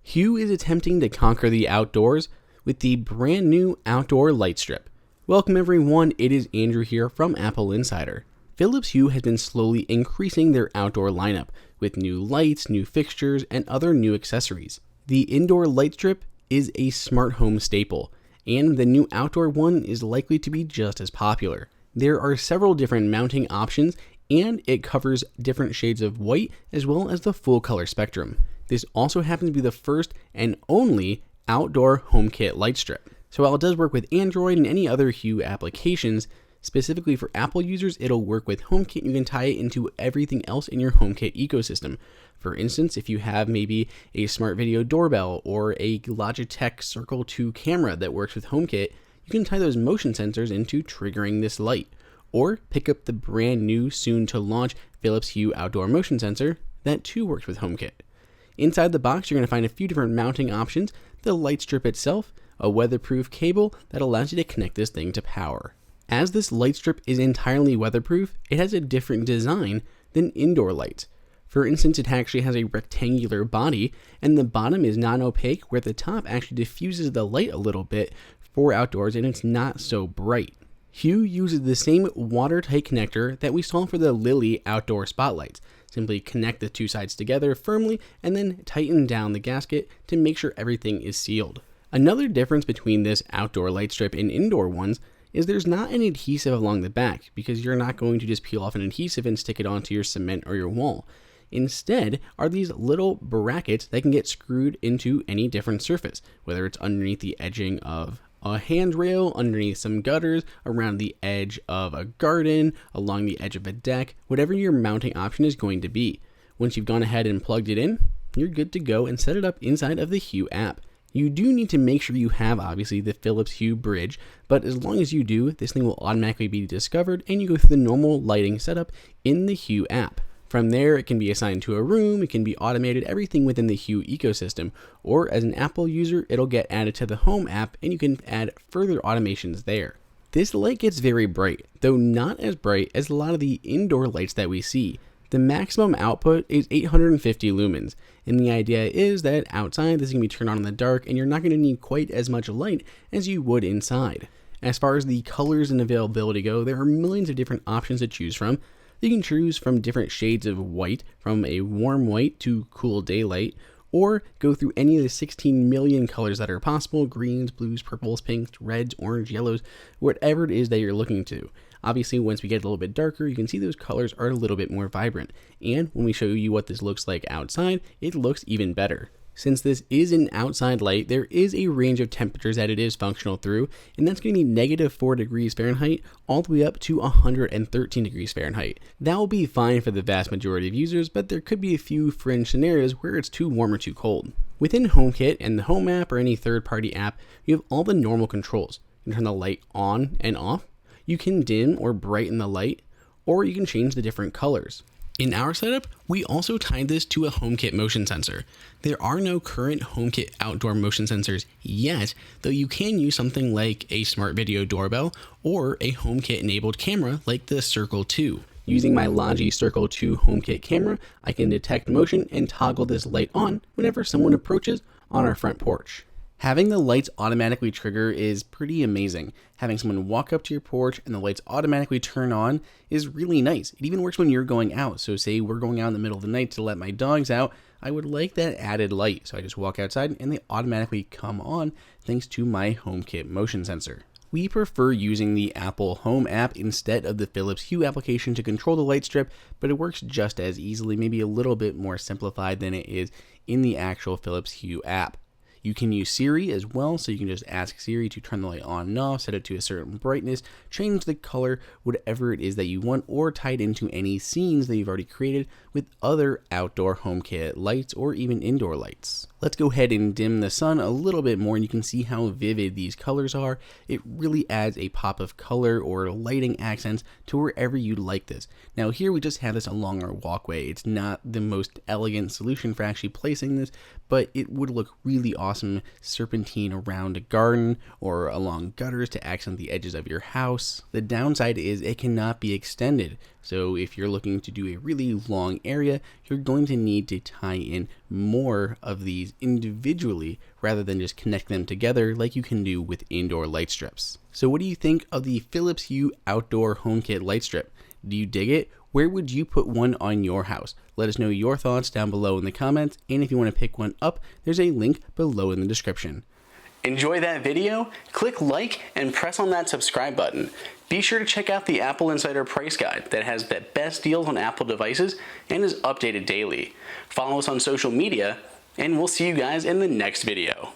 Hue is attempting to conquer the outdoors with the brand new outdoor LightStrip. Welcome everyone, it is Andrew here from AppleInsider. Philips Hue has been slowly increasing their outdoor lineup with new lights, new fixtures, and other new accessories. The indoor LightStrip is a smart home staple, and the new outdoor one is likely to be just as popular. There are several different mounting options, and it covers different shades of white as well as the full color spectrum. This also happens to be the first and only outdoor HomeKit LightStrip. So while it does work with Android and any other Hue applications, specifically for Apple users, it'll work with HomeKit. You can tie it into everything else in your HomeKit ecosystem. For instance, if you have maybe a smart video doorbell or a Logitech Circle 2 camera that works with HomeKit, you can tie those motion sensors into triggering this light. Or pick up the brand new, soon to launch Philips Hue outdoor motion sensor that too works with HomeKit. Inside the box, you're going to find a few different mounting options, the LightStrip itself, a weatherproof cable that allows you to connect this thing to power. As this LightStrip is entirely weatherproof, it has a different design than indoor lights. For instance, it actually has a rectangular body, and the bottom is non-opaque, where the top actually diffuses the light a little bit for outdoors, and it's not so bright. Hue uses the same watertight connector that we saw for the Lily outdoor spotlights. Simply connect the two sides together firmly and then tighten down the gasket to make sure everything is sealed. Another difference between this outdoor LightStrip and indoor ones is there's not an adhesive along the back, because you're not going to just peel off an adhesive and stick it onto your cement or your wall. Instead are these little brackets that can get screwed into any different surface, whether it's underneath the edging of a handrail, underneath some gutters, around the edge of a garden, along the edge of a deck, whatever your mounting option is going to be. Once you've gone ahead and plugged it in, you're good to go and set it up inside of the Hue app. You do need to make sure you have, obviously, the Philips Hue bridge, but as long as you do, this thing will automatically be discovered and you go through the normal lighting setup in the Hue app. From there, it can be assigned to a room, it can be automated, everything within the Hue ecosystem, or as an Apple user, it'll get added to the Home app and you can add further automations there. This light gets very bright, though not as bright as a lot of the indoor lights that we see. The maximum output is 850 lumens, and the idea is that outside this can be turned on in the dark and you're not going to need quite as much light as you would inside. As far as the colors and availability go, there are millions of different options to choose from. You can choose from different shades of white, from a warm white to cool daylight, or go through any of the 16 million colors that are possible: greens, blues, purples, pinks, reds, orange, yellows, whatever it is that you're looking to. Obviously, once we get a little bit darker, you can see those colors are a little bit more vibrant. And when we show you what this looks like outside, it looks even better. Since this is an outside light, there is a range of temperatures that it is functional through, and that's going to be -4 degrees Fahrenheit all the way up to 113 degrees Fahrenheit. That will be fine for the vast majority of users, but there could be a few fringe scenarios where it's too warm or too cold. Within HomeKit and the Home app or any third-party app, you have all the normal controls. You can turn the light on and off, you can dim or brighten the light, or you can change the different colors. In our setup, we also tied this to a HomeKit motion sensor. There are no current HomeKit outdoor motion sensors yet, though you can use something like a smart video doorbell or a HomeKit enabled camera like the Circle 2. Using my Logi Circle 2 HomeKit camera, I can detect motion and toggle this light on whenever someone approaches on our front porch. Having the lights automatically trigger is pretty amazing. Having someone walk up to your porch and the lights automatically turn on is really nice. It even works when you're going out. So say we're going out in the middle of the night to let my dogs out, I would like that added light. So I just walk outside and they automatically come on thanks to my HomeKit motion sensor. We prefer using the Apple Home app instead of the Philips Hue application to control the LightStrip, but it works just as easily, maybe a little bit more simplified than it is in the actual Philips Hue app. You can use Siri as well, so you can just ask Siri to turn the light on and off, set it to a certain brightness, change the color, whatever it is that you want, or tie it into any scenes that you've already created with other outdoor HomeKit lights or even indoor lights. Let's go ahead and dim the sun a little bit more and you can see how vivid these colors are. It really adds a pop of color or lighting accents to wherever you like this. Now here we just have this along our walkway. It's not the most elegant solution for actually placing this, but it would look really awesome awesome serpentine around a garden or along gutters to accent the edges of your house. The downside is it cannot be extended. So if you're looking to do a really long area, you're going to need to tie in more of these individually rather than just connect them together like you can do with indoor light strips. So what do you think of the Philips Hue Outdoor HomeKit light strip? Do you dig it? Where would you put one on your house? Let us know your thoughts down below in the comments, and if you want to pick one up, there's a link below in the description. Enjoy that video? Click like and press on that subscribe button. Be sure to check out the AppleInsider price guide that has the best deals on Apple devices and is updated daily. Follow us on social media, and we'll see you guys in the next video.